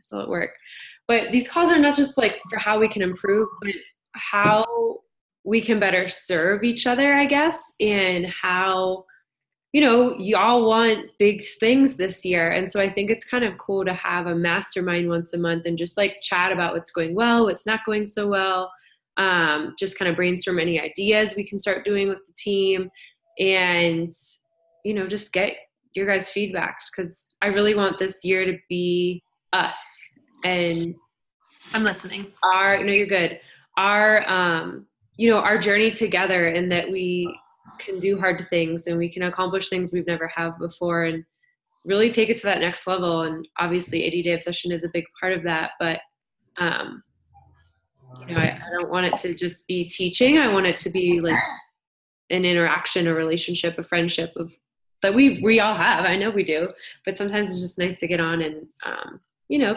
still at work. But these calls are not just like for how we can improve, but how we can better serve each other, I guess, and how, y'all want big things this year. And so I think it's kind of cool to have a mastermind once a month and just like chat about what's going well, what's not going so well. Just kind of brainstorm any ideas we can start doing with the team and, just get your guys' feedbacks, because I really want this year to be us. And I'm listening. No, you're good. Our journey together, and that we can do hard things and we can accomplish things we've never have before and really take it to that next level. And obviously 80-day obsession is a big part of that, but I don't want it to just be teaching. I want it to be like an interaction, a relationship, a friendship that we all have. I know we do, but sometimes it's just nice to get on and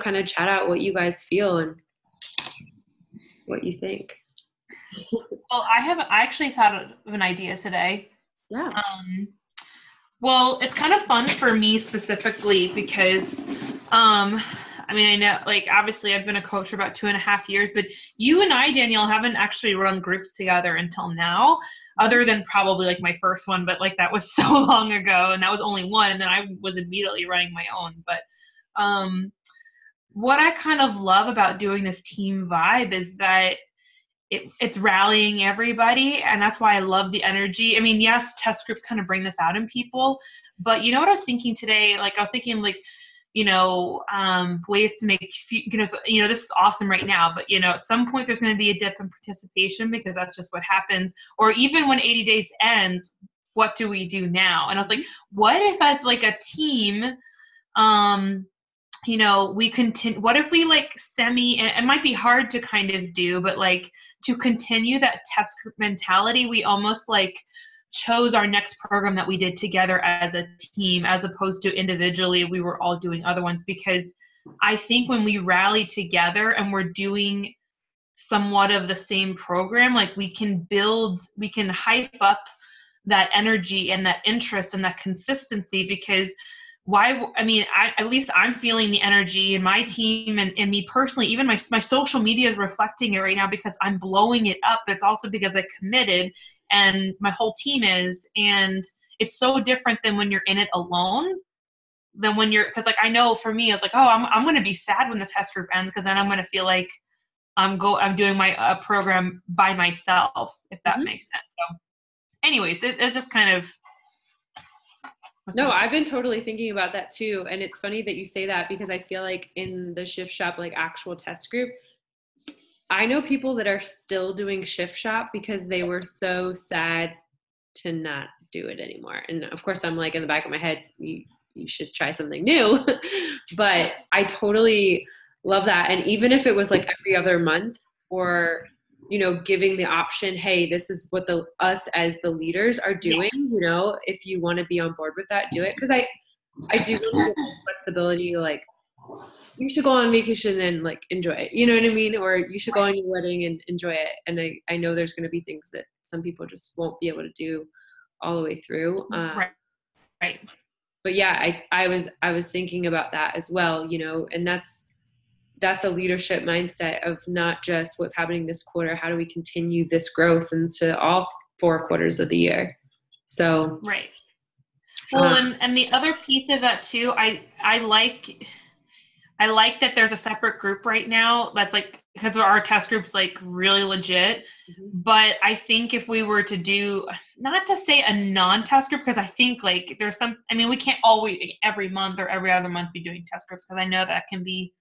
kind of chat out what you guys feel and what you think. Well, I actually thought of an idea today. Yeah. Well, it's kind of fun for me specifically because, I know, like, obviously I've been a coach for about 2.5 years, but you and I, Danielle, haven't actually run groups together until now, other than probably like my first one, but like that was so long ago and that was only one. And then I was immediately running my own. But what I kind of love about doing this team vibe is that it's rallying everybody, and that's why I love the energy. I mean, yes, test groups kind of bring this out in people, but you know what I was thinking today? Like, I was thinking like, ways to make, this is awesome right now, but at some point there's going to be a dip in participation because that's just what happens. Or even when 80 days ends, what do we do now? And I was like, what if as like a team, we continue, what if we like and it might be hard to kind of do, but like to continue that test group mentality, we almost like chose our next program that we did together as a team, as opposed to individually, we were all doing other ones. Because I think when we rally together and we're doing somewhat of the same program, like we can hype up that energy and that interest and that consistency. Because at least I'm feeling the energy in my team and me personally. Even my social media is reflecting it right now because I'm blowing it up. It's also because I committed and my whole team is. And it's so different than when you're in it alone than when because like I know for me, it's like, oh, I'm going to be sad when the test group ends because then I'm going to feel like I'm doing my program by myself, if that makes sense. So anyways, it's just kind of. No, I've been totally thinking about that too. And it's funny that you say that because I feel like in the Shift Shop, like actual test group, I know people that are still doing Shift Shop because they were so sad to not do it anymore. And of course I'm like in the back of my head, you should try something new. But I totally love that. And even if it was like every other month or giving the option, hey, this is what us as the leaders are doing, if you want to be on board with that, do it. Because I do really get flexibility, like you should go on vacation and like enjoy it, you know what I mean? Or you should go on your wedding and enjoy it. And I know there's going to be things that some people just won't be able to do all the way through. Right. But yeah, I was thinking about that as well, and that's a leadership mindset of not just what's happening this quarter. How do we continue this growth into all 4 quarters of the year? So. Right. Well, and the other piece of that too, I like that there's a separate group right now that's like, because our test group's like really legit. Mm-hmm. But I think if we were to do, not to say a non-test group, because I think like there's we can't always every month or every other month be doing test groups, because I know that can be,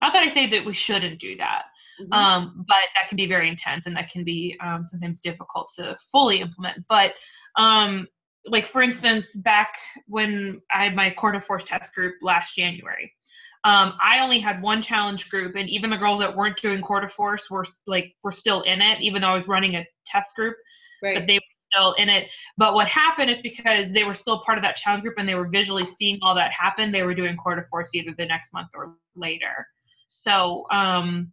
not that I say that we shouldn't do that, but that can be very intense and that can be sometimes difficult to fully implement. But like for instance, back when I had my quarter force test group last January, I only had one challenge group, and even the girls that weren't doing quarter force were still in it, even though I was running a test group. Right. But they were still in it. But what happened is because they were still part of that challenge group and they were visually seeing all that happen, they were doing quarter force either the next month or later. So, I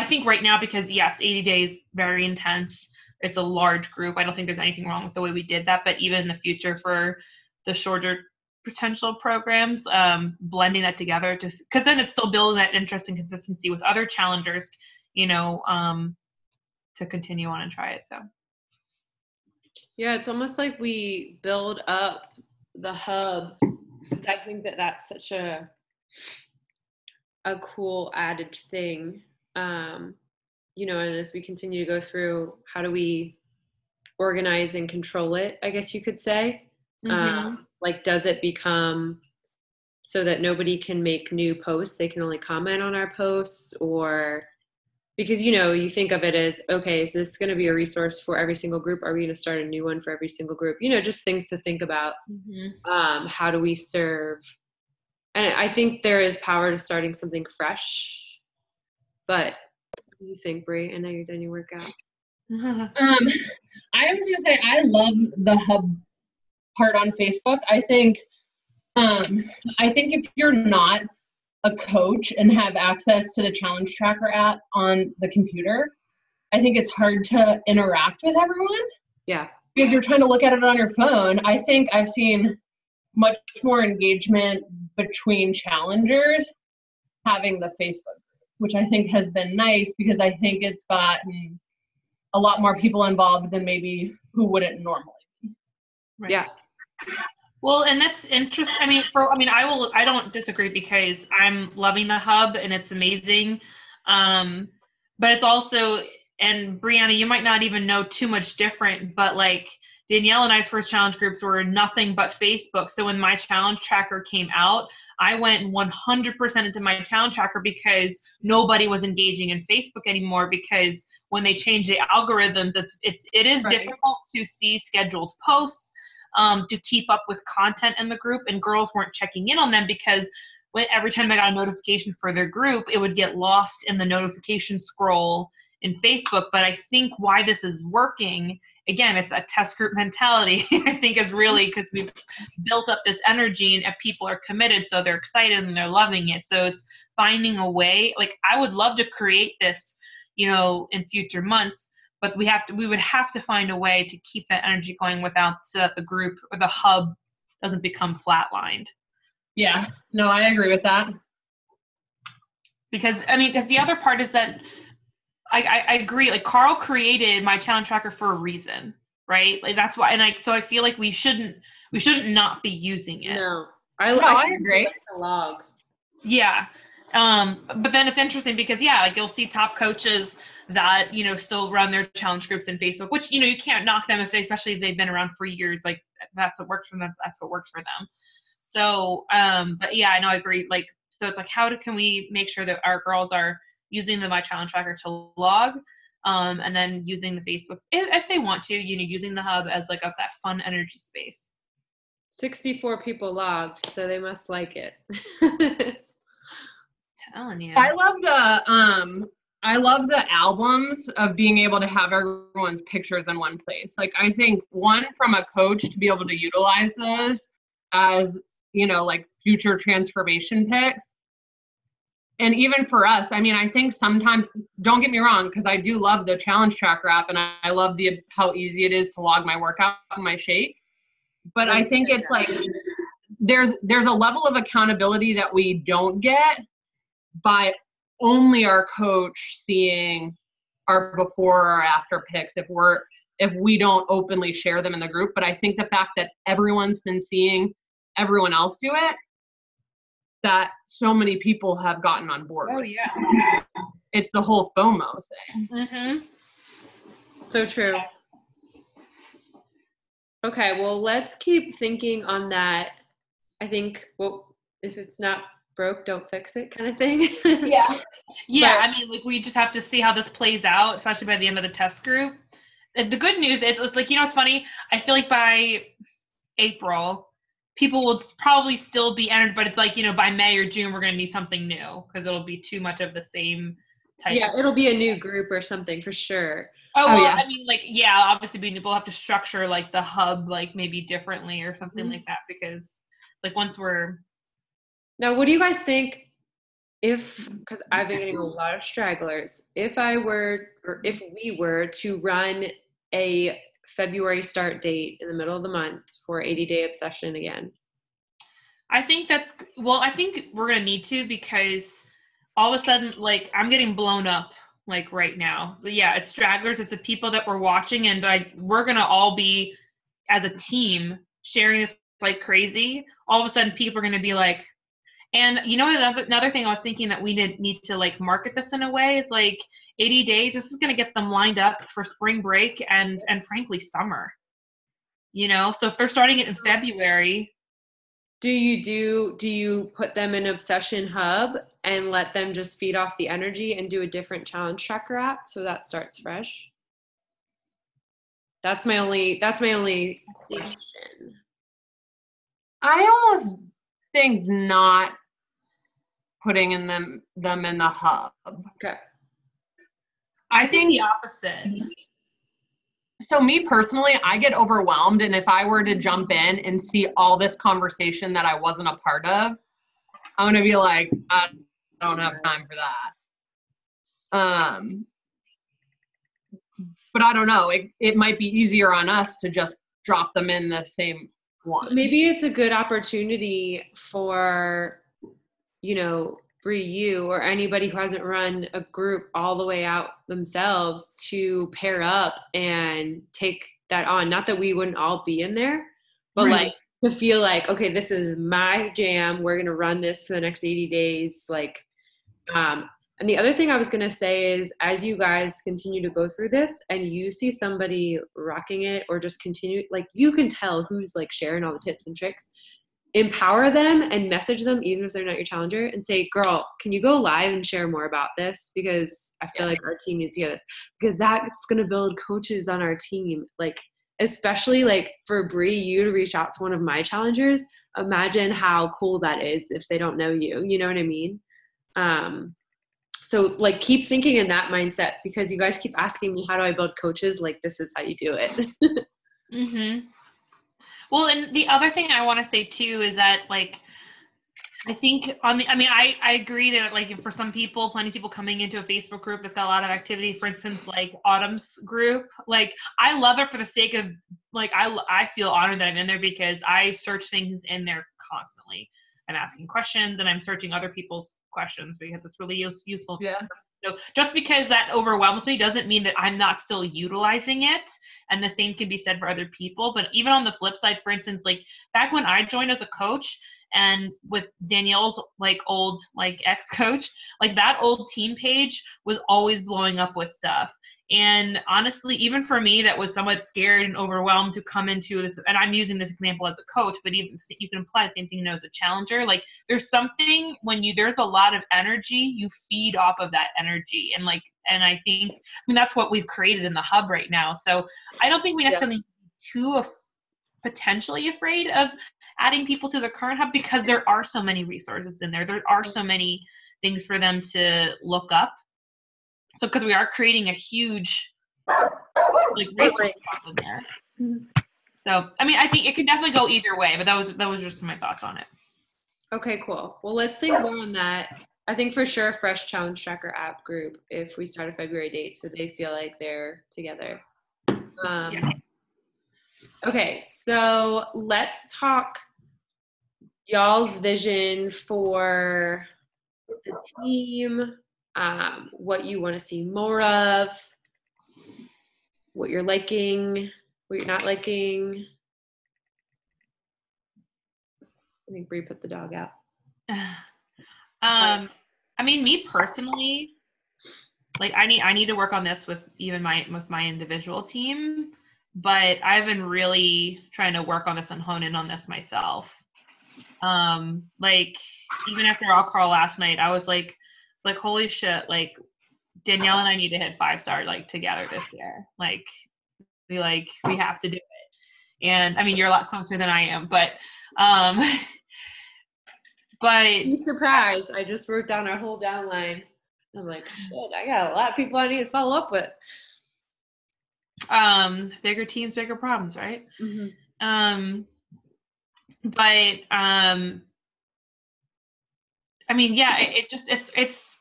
think right now, because yes, 80 days, very intense. It's a large group. I don't think there's anything wrong with the way we did that, but even in the future for the shorter potential programs, blending that together, just because then it's still building that interest and consistency with other challengers, to continue on and try it. So yeah, it's almost like we build up the hub, because I think that that's such a cool added thing. And as we continue to go through, how do we organize and control it, I guess you could say. Like, does it become so that nobody can make new posts, they can only comment on our posts? Or because you think of it as, okay, is this going to be a resource for every single group? Are we going to start a new one for every single group? Just things to think about. How do we serve? And I think there is power to starting something fresh. But what do you think, Brie? I know you're done your workout. I was going to say, I love the hub part on Facebook. I think if you're not a coach and have access to the challenge tracker app on the computer, I think it's hard to interact with everyone. Yeah. Because you're trying to look at it on your phone. I think I've seen much more engagement between challengers having the Facebook group, which I think has been nice, because I think it's gotten a lot more people involved than maybe who wouldn't normally be. Right. Yeah. Well, and that's interesting. I don't disagree, because I'm loving the hub and it's amazing. But it's also, and Brianna, you might not even know too much different, but like Danielle and I's first challenge groups were nothing but Facebook. So when my challenge tracker came out, I went 100% into my challenge tracker, because nobody was engaging in Facebook anymore, because when they change the algorithms, it is right. difficult to see scheduled posts, to keep up with content in the group, and girls weren't checking in on them, because every time I got a notification for their group, it would get lost in the notification scroll in Facebook. But I think why this is working, again, it's a test group mentality. I think is really because we've built up this energy and people are committed, so they're excited and they're loving it. So it's finding a way. Like, I would love to create this, in future months, but we would have to find a way to keep that energy going so that the group or the hub doesn't become flatlined. Yeah, no, I agree with that. Because the other part is that I agree. Like, Carl created my challenge tracker for a reason, right? Like, that's why. And so I feel like we shouldn't not be using it. No, I agree. The log. Yeah. But then it's interesting because, like, you'll see top coaches that, still run their challenge groups in Facebook, which, you can't knock them especially if they've been around for years. Like, that's what works for them. That's what works for them. So, but yeah, I know, I agree. Like, so it's like, can we make sure that our girls are using the My Challenge Tracker to log, and then using the Facebook, if they want to, using the hub as like that fun energy space. 64 people logged, so they must like it. Telling you. I love the albums of being able to have everyone's pictures in one place. Like, I think from a coach to be able to utilize those as, like future transformation pics. And even for us, I think sometimes, don't get me wrong, because I do love the challenge tracker app, and I love how easy it is to log my workout and my shake. But I think it's like, there's a level of accountability that we don't get by only our coach seeing our before or after pics if we don't openly share them in the group. But I think the fact that everyone's been seeing everyone else do it, that so many people have gotten on board with. Yeah. It's the whole FOMO thing. Mm-hmm. So true. Okay, well, let's keep thinking on that. I think, if it's not broke, don't fix it kind of thing. Yeah. Yeah, like, we just have to see how this plays out, especially by the end of the test group. The good news is, it's like, it's funny. I feel like by April, people will probably still be entered, but it's like, by May or June, we're going to need something new, because it'll be too much of the same type. Yeah, it'll be a new group or something for sure. Yeah. Obviously we'll have to structure like the hub, like maybe differently or something like that, because like once we're. Now, what do you guys think because I've been getting a lot of stragglers, if we were to run a February start date in the middle of the month for 80-day obsession again? I think I think we're going to need to, because all of a sudden, like, I'm getting blown up, like, right now. But yeah, it's stragglers. It's the people that we're watching, and we're going to all be, as a team, sharing this like crazy. All of a sudden, people are going to be like, and you know, another thing I was thinking that we need to like market this in a way is like 80 days. This is going to get them lined up for spring break and frankly summer. You know, so if they're starting it in February. Do you put them in Obsession Hub and let them just feed off the energy and do a different challenge tracker app so that starts fresh? That's my only question. I almost think not putting them in the hub. Okay. I think the opposite. So me personally, I get overwhelmed, and if I were to jump in and see all this conversation that I wasn't a part of, I'm gonna be like, I don't have time for that. But I don't know. It might be easier on us to just drop them in the same one. Maybe it's a good opportunity for, you know, Bree, you or anybody who hasn't run a group all the way out themselves to pair up and take that on. Not that we wouldn't all be in there, but Right. like to feel like, okay, this is my jam. We're going to run this for the next 80 days. Like, and the other thing I was going to say is, as you guys continue to go through this and you see somebody rocking it or just continue, like, you can tell who's like sharing all the tips and tricks. Empower them and message them, even if they're not your challenger, and say, girl, can you go live and share more about this? Because I feel like our team needs to hear this, because that's going to build coaches on our team. Like, especially like for Bree, you to reach out to one of my challengers, imagine how cool that is if they don't know you, you know what I mean? So like keep thinking in that mindset, because you guys keep asking me, how do I build coaches? Like, this is how you do it. Mm-hmm. Well, and the other thing I want to say too is that, like, I think I agree that, like, for some people, plenty of people coming into a Facebook group that's got a lot of activity, for instance, like Autumn's group, like, I love it for the sake of, like, I feel honored that I'm in there because I search things in there constantly. I'm asking questions and I'm searching other people's questions because it's really useful. Yeah. So just because that overwhelms me doesn't mean that I'm not still utilizing it. And the same can be said for other people. But even on the flip side, for instance, like back when I joined as a coach and with Danielle's like old like ex-coach, like that old team page was always blowing up with stuff. And honestly, even for me that was somewhat scared and overwhelmed to come into this, and I'm using this example as a coach, but even you can apply the same thing as a challenger. Like there's something when there's a lot of energy, you feed off of that energy. And I think, that's what we've created in the hub right now. So I don't think we necessarily need to be potentially afraid of adding people to the current hub, because there are so many resources in there. There are so many things for them to look up. So because we are creating a huge like resource in there. So I think it could definitely go either way, but that was just my thoughts on it. Okay, cool. Well, let's think more on that. I think for sure a fresh challenge tracker app group if we start a February date, so they feel like they're together. Okay, so let's talk y'all's vision for the team, what you want to see more of, what you're liking, what you're not liking. I think Bree put the dog out. Me personally, like I need to work on this with my individual team, but I've been really trying to work on this and hone in on this myself. Like even after our call last night, I was like, it's like, holy shit, like Danielle and I need to hit 5-star like together this year. Like we have to do it. And you're a lot closer than I am, but be surprised. I just wrote down our whole downline. I was like, shit, I got a lot of people I need to follow up with. Bigger teams, bigger problems, right? Mm-hmm.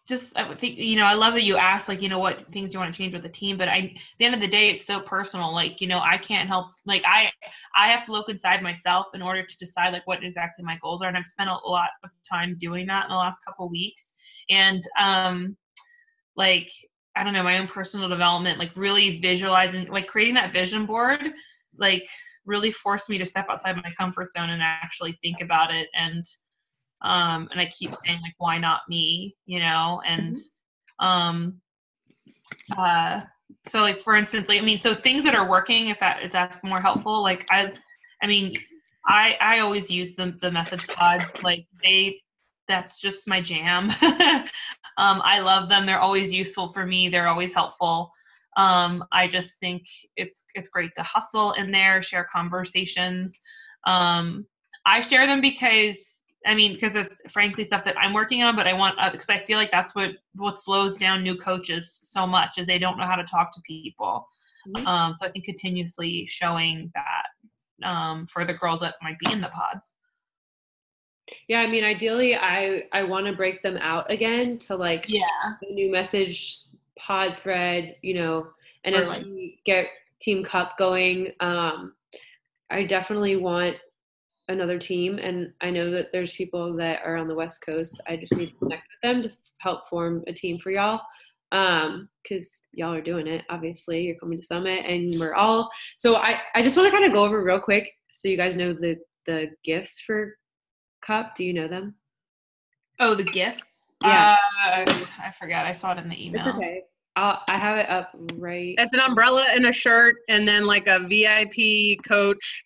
It's just, I would think, you know, I love that you asked, like, you know, what things do you want to change with the team, but at the end of the day, it's so personal. Like, you know, I can't help, like, I have to look inside myself in order to decide like what exactly my goals are. And I've spent a lot of time doing that in the last couple of weeks. And, like, I don't know, my own personal development, like really visualizing, like creating that vision board, like really forced me to step outside my comfort zone and actually think about it. And I keep saying like, why not me, you know? And so like, for instance, like, I mean, so things that are working, if that's more helpful, like I mean, I always use the message pods, like that's just my jam. I love them. They're always useful for me. They're always helpful. I just think it's great to hustle in there, share conversations. I share them because it's frankly stuff that I'm working on, but I want, because I feel like that's what slows down new coaches so much, is they don't know how to talk to people. Mm-hmm. So I think continuously showing that for the girls that might be in the pods. Yeah, I mean, ideally, I want to break them out again to like a new message pod thread, you know, and as we get Team Cup going, I definitely want another team, and I know that there's people that are on the West Coast. I just need to connect with them to help form a team for y'all, because y'all are doing it. Obviously, you're coming to Summit, and we're all. So I just want to kind of go over real quick so you guys know the gifts for Cup. Do you know them? Oh, the gifts? Yeah. I forgot. I saw it in the email. It's okay. I have it up right. It's an umbrella and a shirt, and then like a VIP coach,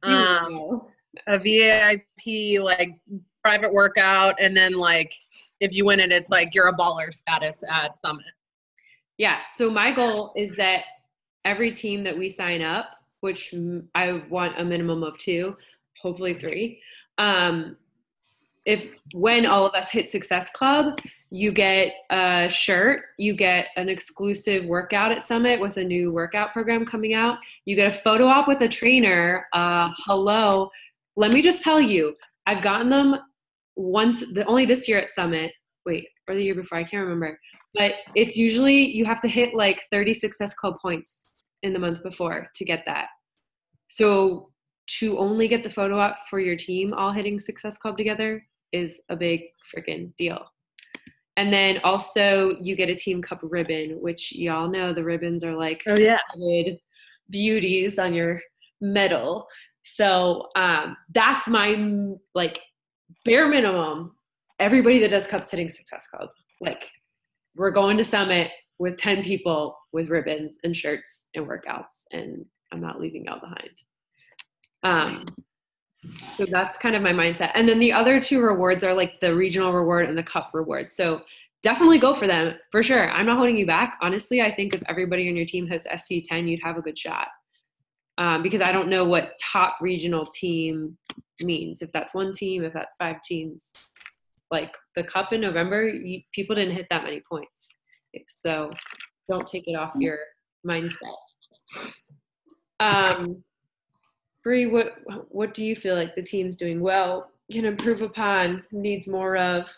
a VIP like private workout, and then like if you win it, it's like you're a baller status at Summit. Yeah. So my goal is that every team that we sign up, which I want a minimum of 2, hopefully 3. When all of us hit Success Club, you get a shirt, you get an exclusive workout at Summit with a new workout program coming out. You get a photo op with a trainer. Hello. Let me just tell you, I've gotten them once, only this year at Summit. Wait, or the year before, I can't remember. But it's usually, you have to hit like 30 Success Club points in the month before to get that. So to only get the photo op for your team all hitting Success Club together is a big freaking deal. And then also you get a Team Cup ribbon, which y'all know the ribbons are like beauties on your medal. So that's my like bare minimum. Everybody that does Cups hitting Success Club. Like, we're going to Summit with 10 people with ribbons and shirts and workouts, and I'm not leaving y'all behind. So that's kind of my mindset. And then the other 2 rewards are like the regional reward and the Cup reward. So definitely go for them, for sure. I'm not holding you back. Honestly, I think if everybody on your team hits SC10, you'd have a good shot. Because I don't know what top regional team means. If that's 1 team, if that's 5 teams. Like the Cup in November, people didn't hit that many points. So don't take it off your mindset. Bree, what do you feel like the team's doing well, can improve upon, needs more of?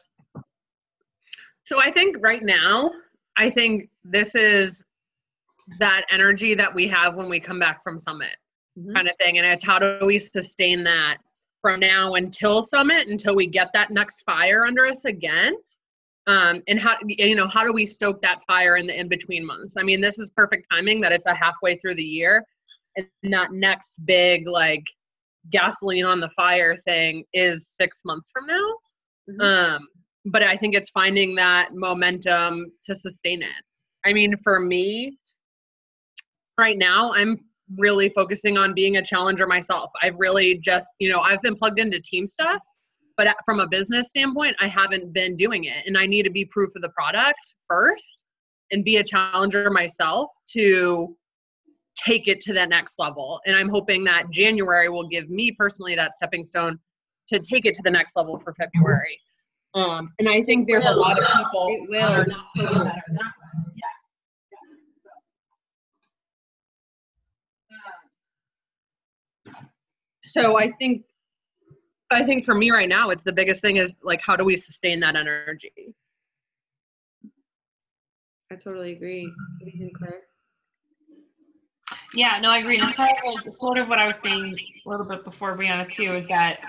So I think right now, I think this is that energy that we have when we come back from Summit, kind of thing. And it's how do we sustain that from now until Summit, until we get that next fire under us again? And how do we stoke that fire in the in-between months? I mean, this is perfect timing that it's a halfway through the year, and that next big like gasoline on the fire thing is 6 months from now. But I think it's finding that momentum to sustain it. I mean, for me right now, I'm really focusing on being a challenger myself. I've really just, I've been plugged into team stuff, but from a business standpoint, I haven't been doing it. And I need to be proof of the product first and be a challenger myself to take it to the next level. And I'm hoping that January will give me personally that stepping stone to take it to the next level for February. And I think there's a lot of people who are not taking that or that. So I think for me right now, it's the biggest thing is like, how do we sustain that energy? I totally agree. What do you think, Claire? Yeah, no, I agree. And that's kind of like sort of what I was saying a little bit before Brianna too, is that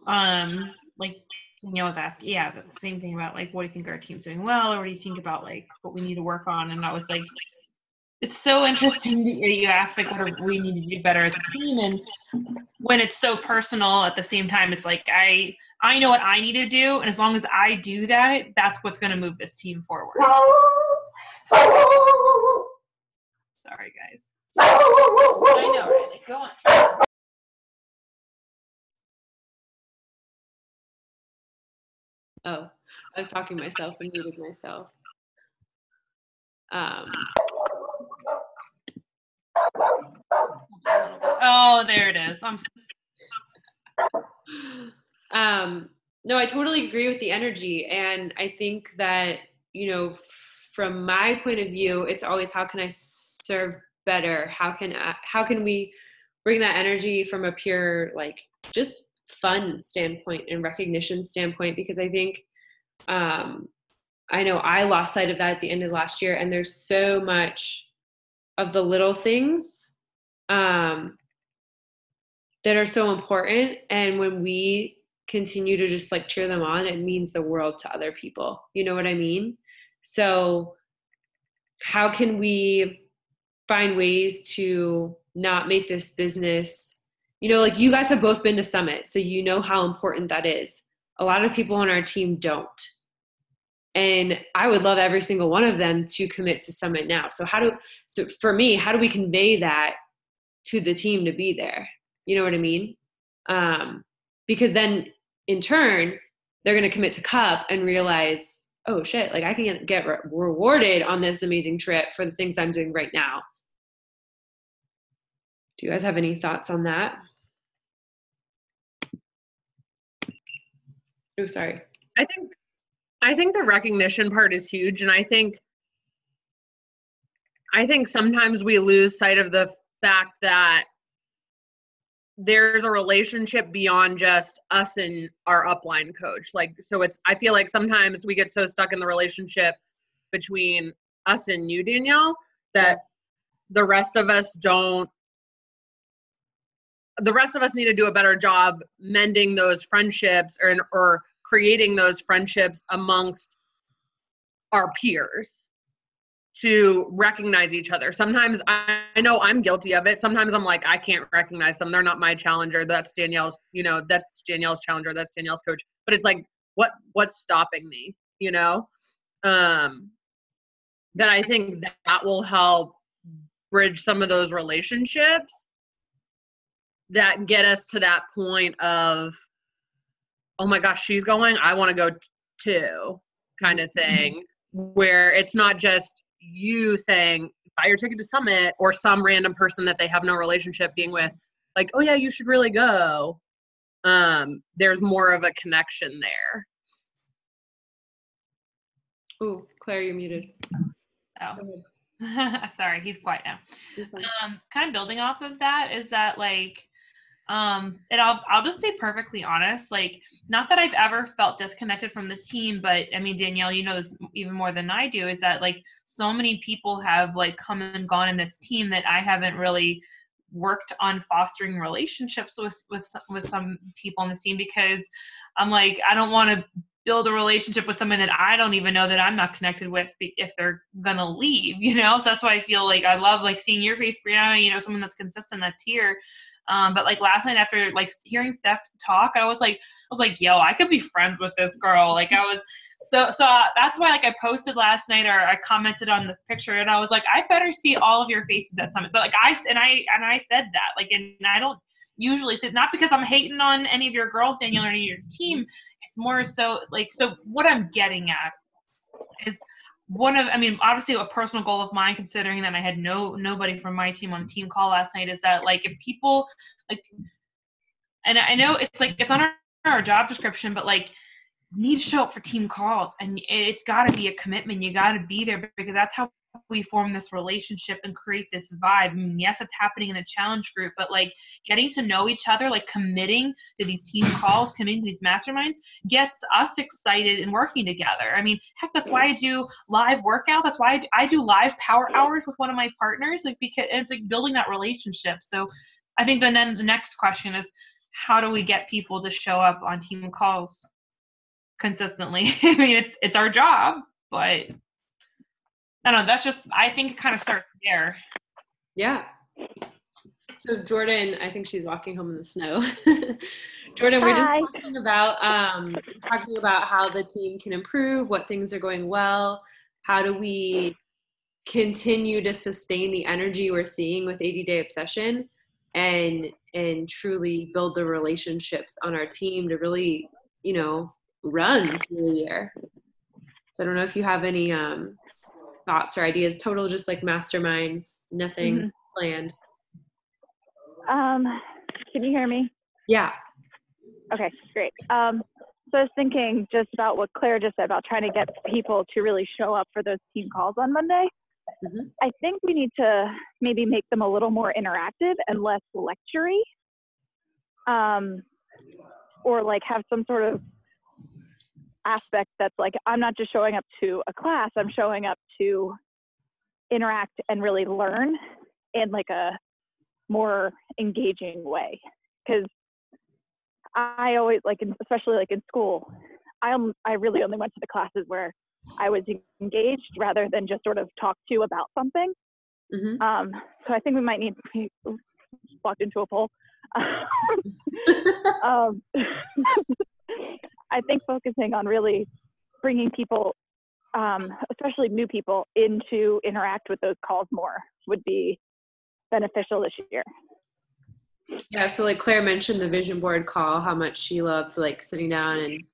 like Danielle was asking, yeah, the same thing about like what do you think our team's doing well, or what do you think about like what we need to work on? And I was like, it's so interesting that you asked like what do we need to do better as a team, and when it's so personal at the same time, it's like I know what I need to do, and as long as I do that, that's what's going to move this team forward. Sorry, guys. I know, Riley. Go on. Oh, I was talking to myself and muted myself. Oh, there it is. No, I totally agree with the energy. And I think that, you know, from my point of view, it's always how can I serve better? How can we bring that energy from a pure, like, just fun standpoint and recognition standpoint? Because I think, I know I lost sight of that at the end of last year, and there's so much of the little things that are so important. And when we continue to just like cheer them on, it means the world to other people. You know what I mean? So how can we find ways to not make this business, you know, like you guys have both been to Summit, so you know how important that is. A lot of people on our team don't. And I would love every single one of them to commit to Summit now. So for me, how do we convey that to the team to be there? You know what I mean? Because then in turn, they're going to commit to Cup and realize, oh shit, like I can get rewarded on this amazing trip for the things I'm doing right now. Do you guys have any thoughts on that? Oh, sorry. I think the recognition part is huge, and I think sometimes we lose sight of the fact that there's a relationship beyond just us and our upline coach. Like, so I feel like sometimes we get so stuck in the relationship between us and you, Danielle, that the rest of us need to do a better job mending those friendships or creating those friendships amongst our peers to recognize each other. Sometimes I know I'm guilty of it. Sometimes I'm like, I can't recognize them. They're not my challenger. That's Danielle's, that's Danielle's challenger. That's Danielle's coach. But it's like, what's stopping me, that I think that will help bridge some of those relationships that get us to that point of, oh my gosh, she's going, I want to go too, kind of thing, where it's not just you saying, buy your ticket to Summit, or some random person that they have no relationship being with, like, oh yeah, you should really go. There's more of a connection there. Oh, Claire, you're muted. Oh, sorry, he's quiet now. Kind of building off of that is that like, I'll just be perfectly honest, like, not that I've ever felt disconnected from the team, but I mean, Danielle, you know this even more than I do, is that like so many people have like come and gone in this team that I haven't really worked on fostering relationships with some people on the team, because I'm like, I don't want to build a relationship with someone that I don't even know that I'm not connected with if they're gonna leave, so that's why I feel like I love like seeing your face, Brianna, someone that's consistent, that's here. But like last night after like hearing Steph talk, I was like, yo, I could be friends with this girl. Like I was, so that's why like I posted last night, or I commented on the picture, and I was like, I better see all of your faces at Summit. So like I said that, like, and I don't usually say, not because I'm hating on any of your girls, Danielle, or any of your team. It's more so like, so what I'm getting at is obviously a personal goal of mine, considering that I had nobody from my team on the team call last night, is that like if people like, and I know it's like it's on our job description, but like need to show up for team calls, and it's got to be a commitment. You got to be there, because that's how we form this relationship and create this vibe? I mean, yes, it's happening in a challenge group, but like getting to know each other, like committing to these team calls, committing to these masterminds gets us excited and working together. I mean, heck, that's why I do live workouts. That's why I do live power hours with one of my partners, like, because it's like building that relationship. So I think then the next question is, how do we get people to show up on team calls consistently? I mean, it's our job, but I don't know. That's just, I think it kind of starts there. Yeah. So Jordan, I think she's walking home in the snow. Jordan, we're just talking about how the team can improve, what things are going well. How do we continue to sustain the energy we're seeing with 80-day obsession and truly build the relationships on our team to really, run through the year. So I don't know if you have any thoughts or ideas. Total just like mastermind, nothing planned. Can you hear me? Yeah. Okay, great. So I was thinking just about what Claire just said about trying to get people to really show up for those team calls on Monday. I think we need to maybe make them a little more interactive and less lectury, or like have some sort of aspect that's like, I'm not just showing up to a class, I'm showing up to interact and really learn in like a more engaging way. Because I always, like, especially like in school, I really only went to the classes where I was engaged rather than just sort of talked to about something. So I think we might need to walked into a pole. I think focusing on really bringing people, especially new people, in to interact with those calls more would be beneficial this year. Yeah, so like Claire mentioned the vision board call, how much she loved like sitting down, and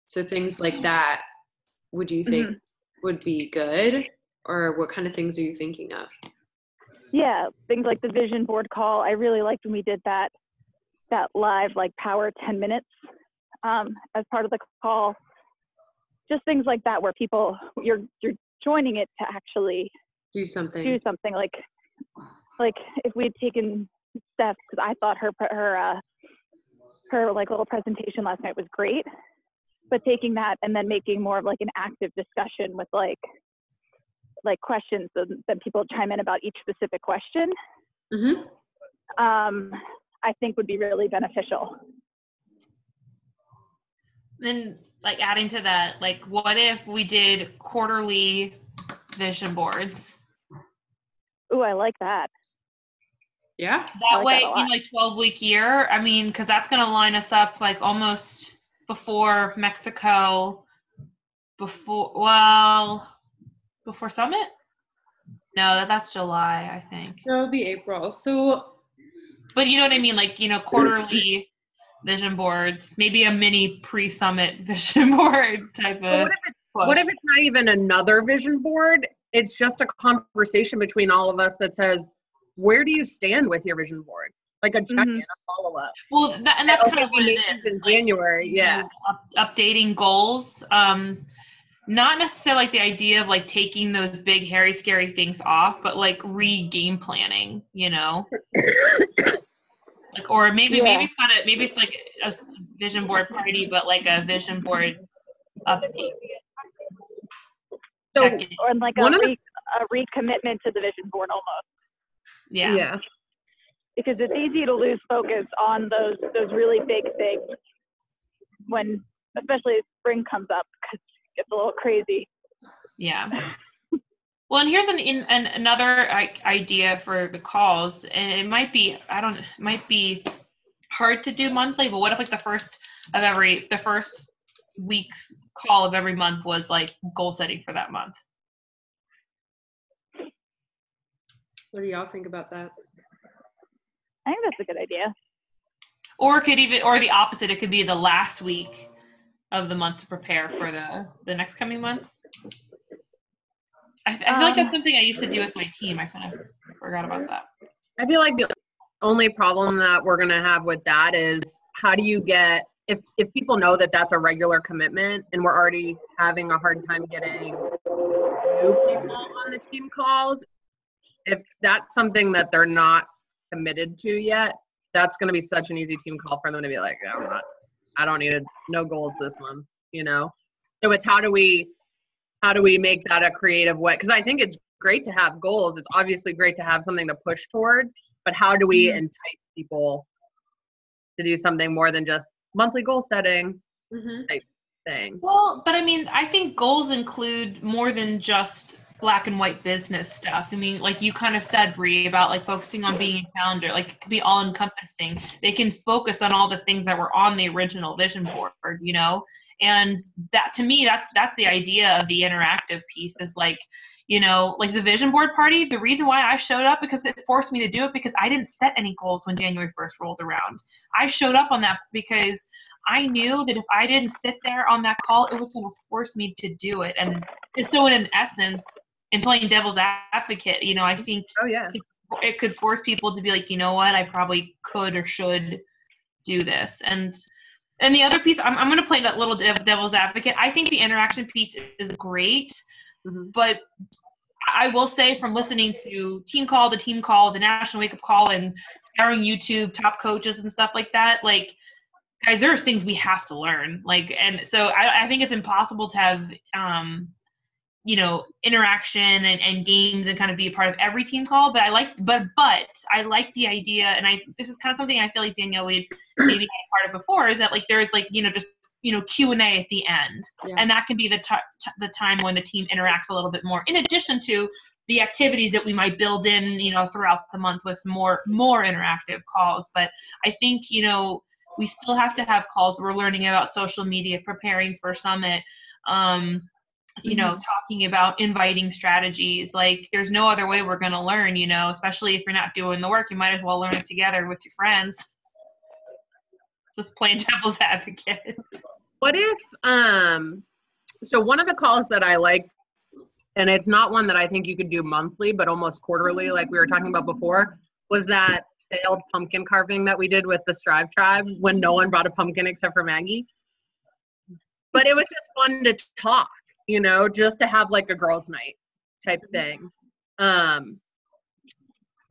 so things like that, would you think would be good, or what kind of things are you thinking of? Yeah, things like the vision board call. I really liked when we did that live like power 10 minutes as part of the call. Just things like that where people, you're joining it to actually do something. Like if we had taken Steph, because I thought her like little presentation last night was great, but taking that and then making more of like an active discussion with like questions, so then people chime in about each specific question, I think would be really beneficial. Then like adding to that, like what if we did quarterly vision boards? Ooh, I like that. Yeah. That way, like 12-week year, I mean, because that's going to line us up like almost before Mexico, before Summit? No, that's July, I think. No, it'll be April. So, but you know what I mean? Like, quarterly vision boards, maybe a mini pre-summit vision board type of. What if it's not even another vision board? It's just a conversation between all of us that says, where do you stand with your vision board? Like a check-in, a follow-up. Well, that's kind of what it is. In January, yeah. Updating goals. Not necessarily like the idea of like taking those big, hairy, scary things off, but like game planning, like, or maybe it's like a vision board party, but like a vision board update. So, or like a recommitment to the vision board almost. Yeah. Because it's easy to lose focus on those really big things when, especially as spring comes up, because it gets a little crazy. Yeah. Well, and here's another idea for the calls, and it might be hard to do monthly, but what if like the first week's call of every month was like goal setting for that month? What do y'all think about that? I think that's a good idea. Or or the opposite, it could be the last week of the month to prepare for the next coming month. I feel like that's something I used to do with my team. I kind of forgot about that. I feel like the only problem that we're going to have with that is how do you get if people know that that's a regular commitment and we're already having a hard time getting new people on the team calls, if that's something that they're not committed to yet, that's going to be such an easy team call for them to be like, yeah, I don't need no goals this month, you know? So it's how do we make that a creative way? Because I think it's great to have goals. It's obviously great to have something to push towards, but how do we entice people to do something more than just monthly goal setting type thing? Well, but I mean, I think goals include more than just black and white business stuff. I mean, like you kind of said, Bree, about like focusing on being a calendar, like it could be all encompassing. They can focus on all the things that were on the original vision board, you know? And that, to me, that's the idea of the interactive piece is like, you know, like the vision board party, the reason why I showed up because it forced me to do it because I didn't set any goals when January 1st rolled around. I showed up on that because I knew that if I didn't sit there on that call, it was going to force me to do it. And so in essence, in playing devil's advocate, you know, I think it could force people to be like, you know what, I probably could or should do this. And the other piece, I'm going to play that little devil's advocate. I think the interaction piece is great, but I will say from listening to team call, the National Wake Up Call, and scouring YouTube, top coaches and stuff like that, like, guys, there's things we have to learn. Like, and so I think it's impossible to have, you know, interaction and games and kind of be a part of every team call. But I like the idea, and this is kind of something I feel like Danielle would maybe be a part of before, is that like there's like, you know, just, you know, Q&A at the end, and that can be the time when the team interacts a little bit more, in addition to the activities that we might build in, you know, throughout the month with more interactive calls. But I think, you know, we still have to have calls. We're learning about social media, preparing for Summit, you know, talking about inviting strategies. Like, there's no other way we're going to learn, you know, especially if you're not doing the work. You might as well learn it together with your friends. Just playing devil's advocate. What if, so one of the calls that I like, and it's not one that I think you could do monthly, but almost quarterly, like we were talking about before, was that failed pumpkin carving that we did with the Strive Tribe when no one brought a pumpkin except for Maggie. But it was just fun to talk, you know, just to have like a girls' night type thing.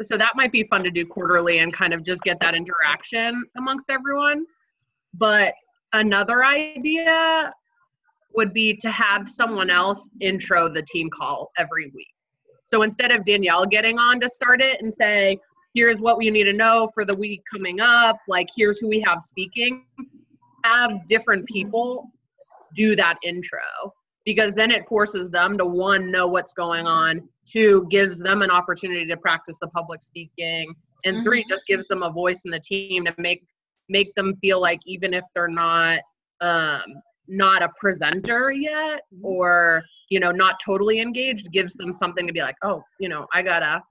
So that might be fun to do quarterly and kind of just get that interaction amongst everyone. But another idea would be to have someone else intro the team call every week. So instead of Danielle getting on to start it and say, here's what we need to know for the week coming up, like here's who we have speaking, have different people do that intro, because then it forces them to, one, know what's going on, two, gives them an opportunity to practice the public speaking, and three, just gives them a voice in the team to make them feel like even if they're not a presenter yet, or, you know, not totally engaged, gives them something to be like, oh, you know, I gotta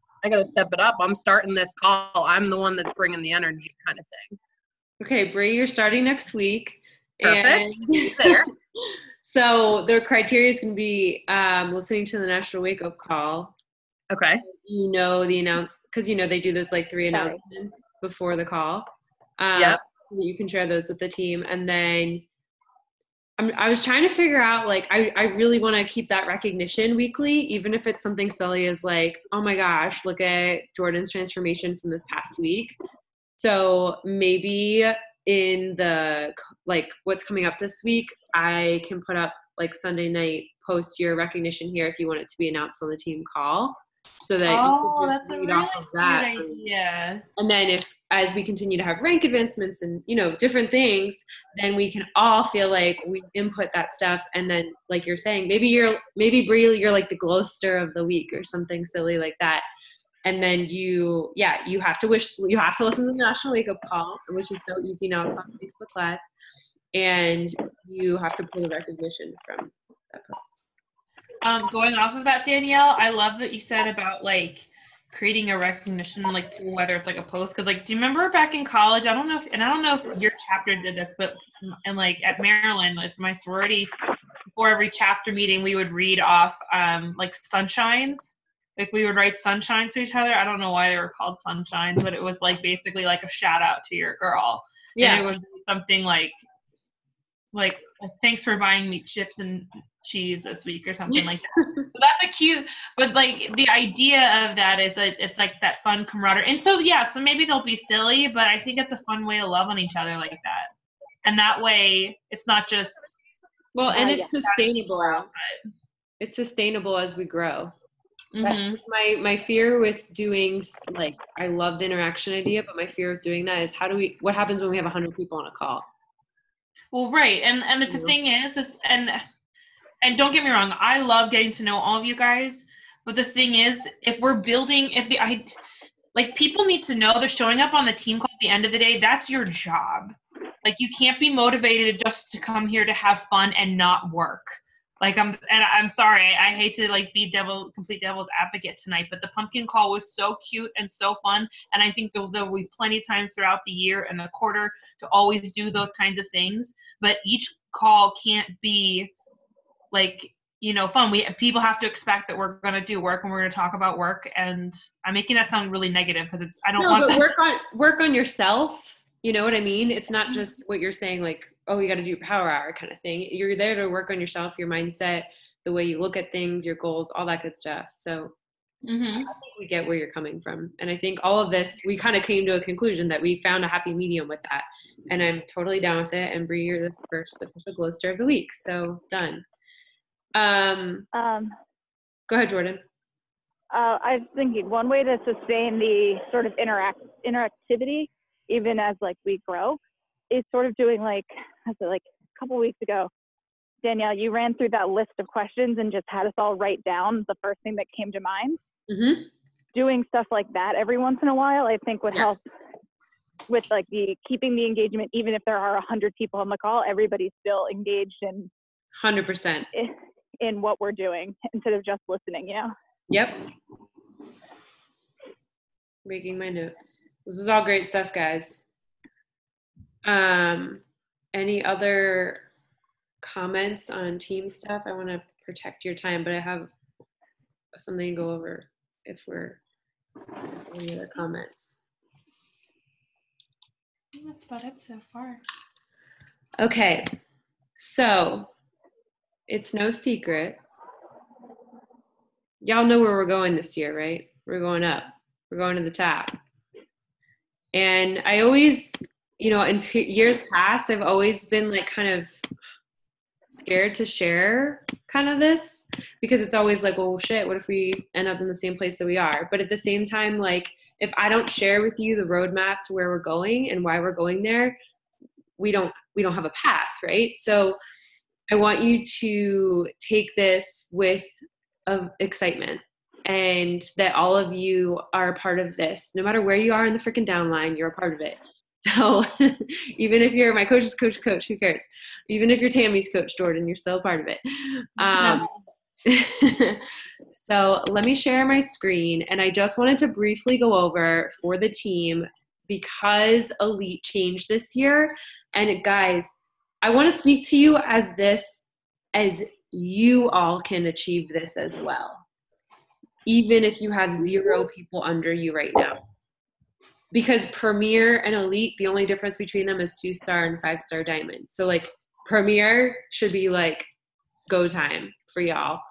step it up. I'm starting this call. I'm the one that's bringing the energy, kind of thing. Okay, Bree, you're starting next week. Perfect. And there. So the criteria is going to be listening to the National Wake Up Call. Okay. So you know the because you know they do those like 3 announcements before the call. Yep. You can share those with the team, and then I was trying to figure out, like, I really want to keep that recognition weekly, even if it's something silly as like, oh my gosh, look at Jordan's transformation from this past week. So maybe in the, like, what's coming up this week, I can put up like Sunday night, post your recognition here if you want it to be announced on the team call, so that you can just read off of that. Idea. And then as we continue to have rank advancements and, you know, different things, then we can all feel like we input that stuff. And then, like you're saying, maybe Bree, you're like the Gloucester of the week or something silly like that. And then you have to listen to the National Wake Up Call, which is so easy now. It's on Facebook Live. And you have to pull the recognition from that post. Going off of that, Danielle, I love that you said about like creating a recognition, like whether it's like a post, because like, do you remember back in college? I don't know if your chapter did this, but and like at Maryland, like my sorority, before every chapter meeting, we would read off like sunshines. Like we would write sunshines to each other. I don't know why they were called sunshines, but it was like basically like a shout out to your girl. Yeah. And it was something like like, thanks for buying me chips and cheese this week or something like that. So that's a cute, but like the idea of that is it's like that fun camaraderie. And so, yeah, so maybe they'll be silly, but I think it's a fun way to love on each other like that. And that way it's not just. Well, and it's sustainable. It's sustainable as we grow. Mm-hmm. That's my fear with doing, like, I love the interaction idea, but my fear of doing that is what happens when we have 100 people on a call? Well, right. And the thing is and don't get me wrong, I love getting to know all of you guys, but the thing is, if we're building, like, people need to know they're showing up on the team call at the end of the day, that's your job. Like, you can't be motivated just to come here to have fun and not work. Like, I'm sorry, I hate to like be complete devil's advocate tonight, but the pumpkin call was so cute and so fun. And I think there'll be plenty of times throughout the year and the quarter to always do those kinds of things. But each call can't be like, fun. People have to expect that we're going to do work and we're going to talk about work. And I'm making that sound really negative because I don't want that. Work on yourself. You know what I mean? It's not just what you're saying, like, oh, you got to do power hour kind of thing. You're there to work on yourself, your mindset, the way you look at things, your goals, all that good stuff. So I think we get where you're coming from. And I think all of this, we kind of came to a conclusion that we found a happy medium with that. And I'm totally down with it. And Bree, you're the first official glow star of the week. So done. Go ahead, Jordan. I was thinking one way to sustain the sort of interactivity, even as like we grow, is sort of doing like a couple weeks ago, Danielle, you ran through that list of questions and just had us all write down the first thing that came to mind. Mm-hmm. Doing stuff like that every once in a while, I think would help with like keeping the engagement, even if there are 100 people on the call, everybody's still engaged in 100% in what we're doing instead of just listening, Yep. Making my notes. This is all great stuff, guys. Any other comments on team stuff? I want to protect your time, but I have something to go over if any other comments. That's about it so far. Okay, so it's no secret. Y'all know where we're going this year, right? We're going up. We're going to the top. And I always, in years past, I've always been like kind of scared to share kind of this because it's always like, well, shit, what if we end up in the same place that we are? But at the same time, like, if I don't share with you the roadmap to where we're going and why we're going there, we don't have a path, right? So I want you to take this with excitement and that all of you are a part of this. No matter where you are in the freaking downline, you're a part of it. So even if you're my coach's coach, who cares? Even if you're Tammy's coach, Jordan, you're still a part of it. So let me share my screen. And I just wanted to briefly go over for the team because Elite changed this year. And guys, I want to speak to you as you all can achieve this as well. Even if you have 0 people under you right now. Because Premier and Elite, the only difference between them is 2-star and 5-star diamond. So like Premier should be like go time for y'all.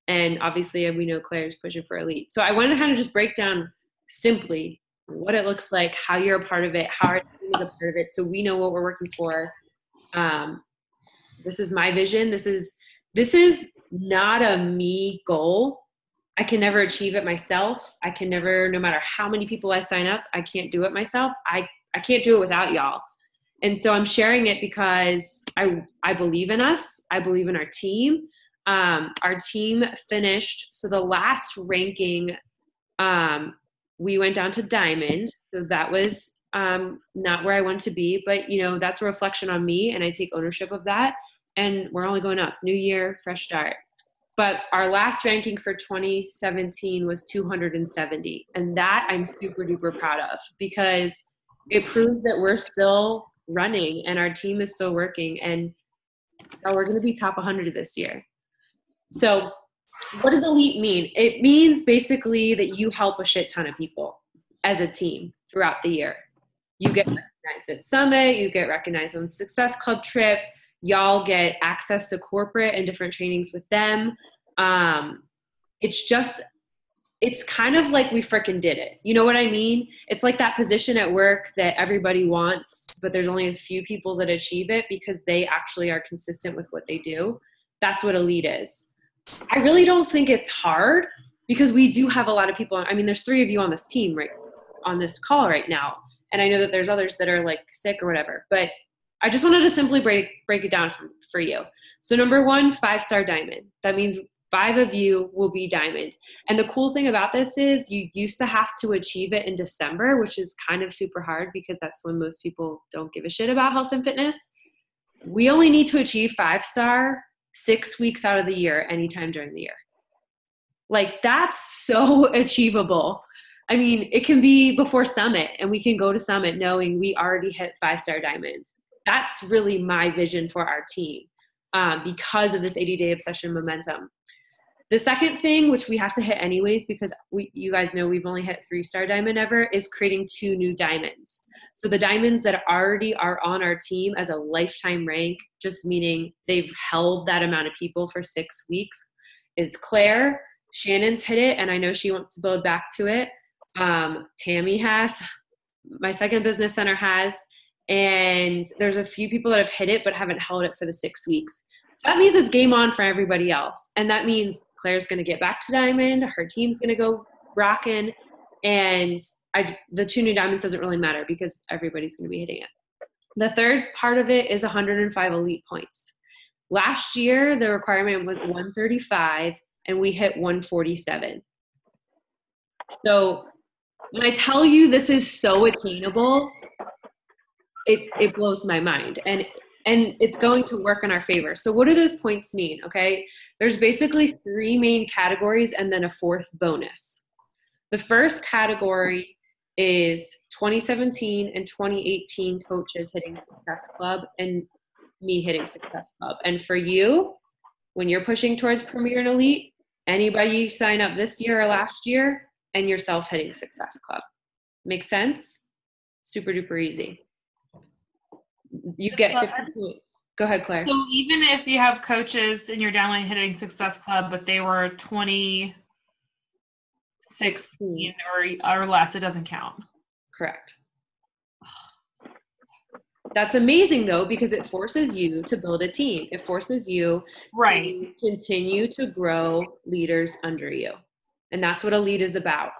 And obviously we know Claire's pushing for Elite. So I wanted to kind of just break down simply what it looks like, how you're a part of it, how our team is a part of it, so we know what we're working for. This is my vision. This is not a me goal. I can never achieve it myself. I can never, no matter how many people I sign up, I can't do it myself. I can't do it without y'all. And so I'm sharing it because I believe in us. I believe in our team. Our team finished, so the last ranking, we went down to diamond. So that was not where I want to be, but that's a reflection on me and I take ownership of that. And we're only going up. New year, fresh start. But our last ranking for 2017 was 270. And that I'm super duper proud of because it proves that we're still running and our team is still working and we're going to be top 100 this year. So what does Elite mean? It means basically that you help a shit ton of people as a team throughout the year. You get recognized at Summit, you get recognized on Success Club trip, Y'all get access to corporate and different trainings with them. It's kind of like we frickin' did it. You know what I mean? It's like that position at work that everybody wants, but there's only a few people that achieve it because they actually are consistent with what they do. That's what elite is. I really don't think it's hard because we do have a lot of people. I mean, there's 3 of you on this team, right, on this call right now. And I know that there's others that are like sick or whatever, but I just wanted to simply break it down for you. So number 1, 5-star diamond. That means 5 of you will be diamond. And the cool thing about this is you used to have to achieve it in December, which is kind of super hard because that's when most people don't give a shit about health and fitness. We only need to achieve 5-star 6 weeks out of the year, anytime during the year. Like, that's so achievable. I mean, it can be before Summit, and we can go to Summit knowing we already hit 5-star diamond. That's really my vision for our team because of this 80-day obsession momentum. The second thing, which we have to hit anyways, because you guys know we've only hit 3-star diamond ever, is creating 2 new diamonds. So the diamonds that already are on our team as a lifetime rank, just meaning they've held that amount of people for 6 weeks, is Claire. Shannon's hit it, and I know she wants to build back to it. Tammy has. My second business center has. And there's a few people that have hit it but haven't held it for the 6 weeks. So that means it's game on for everybody else. And that means Claire's going to get back to diamond. Her team's going to go rocking. And the 2 new diamonds doesn't really matter because everybody's going to be hitting it. The third part of it is 105 elite points. Last year, the requirement was 135, and we hit 147. So when I tell you this is so attainable, it blows my mind. And it's going to work in our favor. So what do those points mean? Okay. There's basically 3 main categories and then a 4th bonus. The first category is 2017 and 2018 coaches hitting Success Club and me hitting Success Club. And for you, when you're pushing towards Premier and Elite, anybody you sign up this year or last year and yourself hitting Success Club. Make sense? Super duper easy. You get 50 points. Go ahead, Claire. So even if you have coaches and you're downline hitting Success Club, but they were 2016 or less, it doesn't count. Correct. That's amazing though, because it forces you to build a team. It forces you to continue to grow leaders under you. And that's what Elite is about.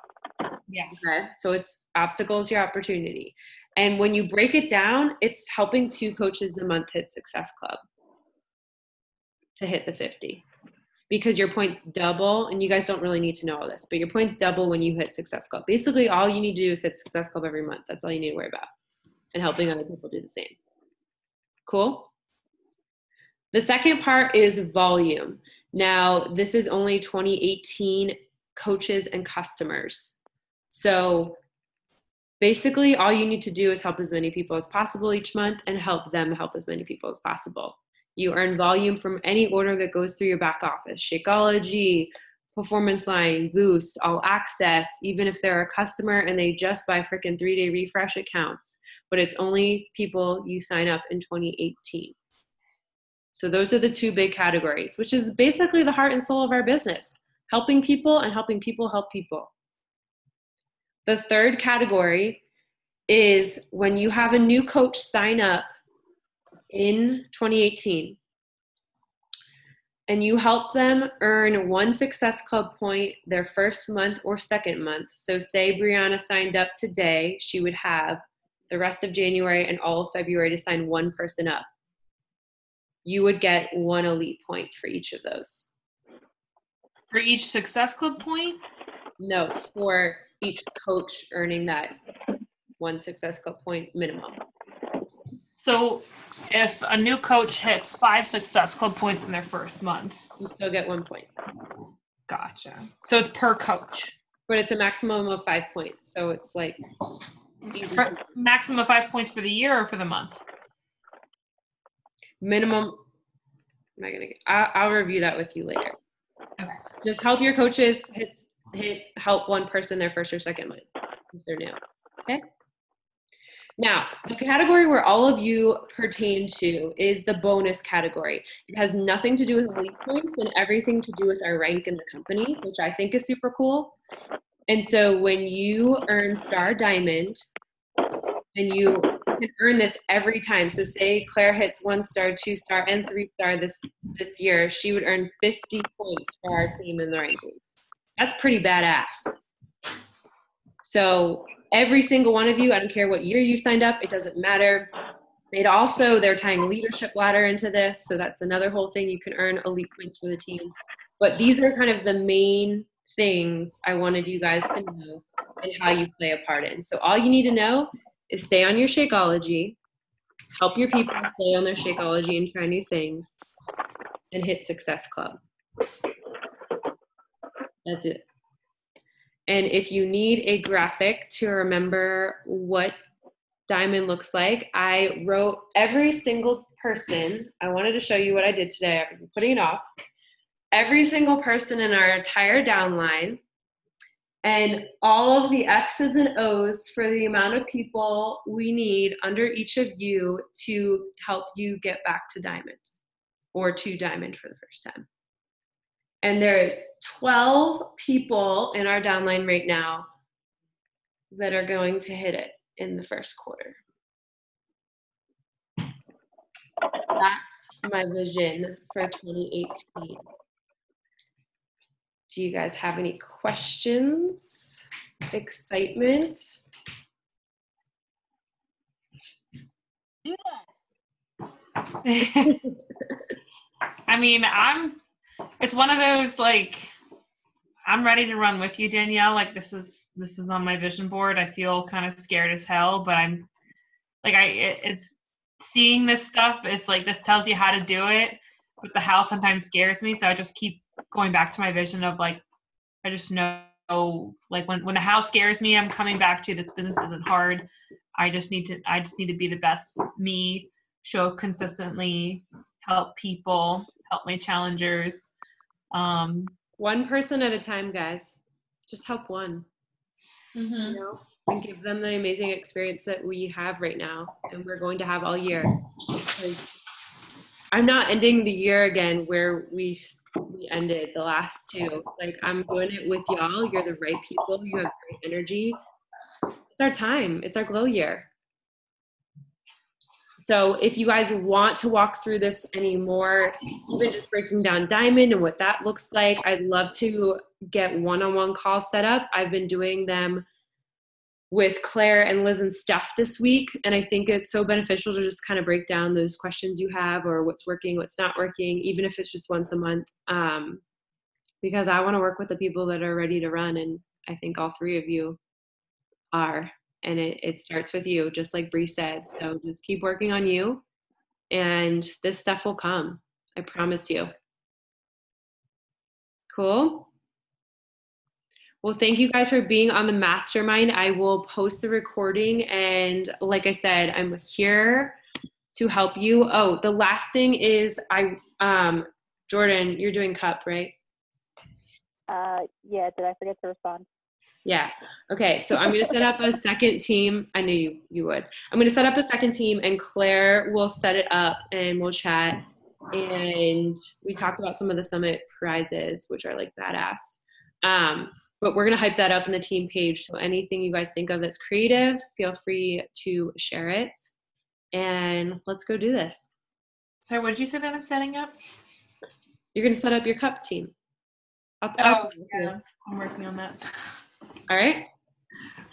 Yeah. Okay? So it's obstacles, your opportunity. And when you break it down, it's helping 2 coaches a month hit Success Club to hit the 50. Because your points double, and you guys don't really need to know all this, but your points double when you hit Success Club. Basically, all you need to do is hit Success Club every month. That's all you need to worry about. And helping other people do the same. Cool? The second part is volume. Now, this is only 2018 coaches and customers. So basically, all you need to do is help as many people as possible each month and help them help as many people as possible. You earn volume from any order that goes through your back office. Shakeology, Performance Line, Boost, All Access, even if they're a customer and they just buy freaking 3-day refresh accounts. But it's only people you sign up in 2018. So those are the 2 big categories, which is basically the heart and soul of our business. Helping people and helping people help people. The third category is when you have a new coach sign up in 2018 and you help them earn 1 Success Club point their first month or second month. So say Brianna signed up today, she would have the rest of January and all of February to sign 1 person up. You would get 1 elite point for each of those. For each Success Club point? No, for each coach earning that 1 Success Club point minimum. So if a new coach hits 5 Success Club points in their first month, you still get 1 point. Gotcha. So it's per coach. But it's a maximum of 5 points. So it's like maximum of 5 points for the year or for the month? Minimum. I'll review that with you later. Okay. Just help your coaches help 1 person their first or second month if they're new. Okay. Now, the category where all of you pertain to is the bonus category. It has nothing to do with elite points and everything to do with our rank in the company, which I think is super cool. And so when you earn Star Diamond, and you can earn this every time. So say Claire hits 1 star, 2 star, and 3 star this year, she would earn 50 points for our team in the rankings. That's pretty badass. So every single one of you, I don't care what year you signed up, it doesn't matter. They're tying leadership ladder into this, so that's another whole thing. You can earn elite points for the team. But these are kind of the main things I wanted you guys to know and how you play a part in. So all you need to know is stay on your Shakeology, help your people stay on their Shakeology and try new things, and hit Success Club. That's it. And if you need a graphic to remember what Diamond looks like, I wrote every single person. I wanted to show you what I did today. I've been putting it off. Every single person in our entire downline and all of the X's and O's for the amount of people we need under each of you to help you get back to Diamond or to Diamond for the first time. And there's 12 people in our downline right now that are going to hit it in the first quarter. That's my vision for 2018. Do you guys have any questions? Excitement? I mean, it's one of those, like, I'm ready to run with you, Danielle. Like, this is on my vision board. I feel kind of scared as hell, but I'm like, it's seeing this stuff. It's like, this tells you how to do it, but the how sometimes scares me. So I just keep going back to my vision of, like, I just know, like, when the how scares me, I'm coming back to this business isn't hard. I just need to be the best me, show up consistently, help people, help my challengers. One person at a time, guys. Just help one. You know, and give them the amazing experience that we have right now and we're going to have all year. Because I'm not ending the year again where we ended the last two. Like, I'm doing it with y'all. You're the right people. You have great energy. It's our time. It's our glow year. So if you guys want to walk through this anymore, even just breaking down Diamond and what that looks like, I'd love to get one-on-one calls set up. I've been doing them with Claire and Liz and Steph this week, and I think it's so beneficial to just kind of break down those questions you have or what's working, what's not working, even if it's just once a month, because I want to work with the people that are ready to run, and I think all three of you are. And it starts with you, just like Bree said. So just keep working on you, and this stuff will come. I promise you. Cool? Well, thank you guys for being on the Mastermind. I will post the recording. And like I said, I'm here to help you. Oh, the last thing is Jordan, you're doing cup, right? Yeah, did I forget to respond? Yeah. Okay. So I'm going to set up a second team. I knew you would. I'm going to set up a second team, and Claire will set it up and we'll chat. And we talked about some of the summit prizes, which are like badass. But we're going to hype that up in the team page. So anything you guys think of that's creative, feel free to share it. And let's go do this. Sorry, what did you say that I'm setting up? You're going to set up your cup team. Yeah, I'm working on that. All right.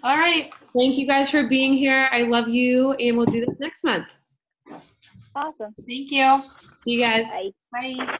All right. Thank you guys for being here. I love you, and we'll do this next month. Awesome. Thank you. See you guys. Bye. Bye.